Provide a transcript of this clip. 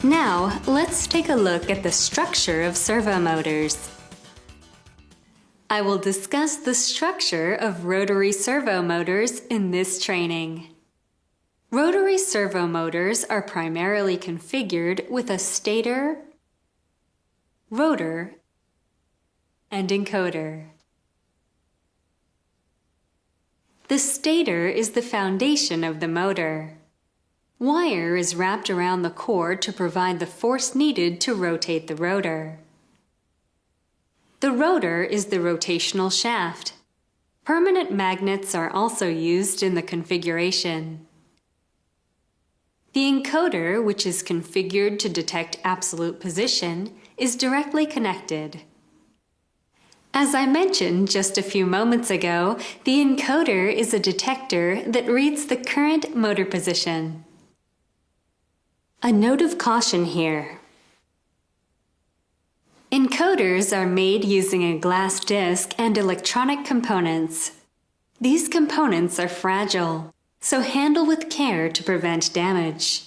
Now, let's take a look at the structure of servo motors. I will discuss the structure of rotary servo motors in this training. Rotary servo motors are primarily configured with a stator, rotor, and encoder. The stator is the foundation of the motor. Wire is wrapped around the core to provide the force needed to rotate the rotor. The rotor is the rotational shaft. Permanent magnets are also used in the configuration. The encoder, which is configured to detect absolute position, is directly connected. As I mentioned just a few moments ago, the encoder is a detector that reads the current motor position. A note of caution here. Encoders are made using a glass disc and electronic components. These components are fragile, so handle with care to prevent damage.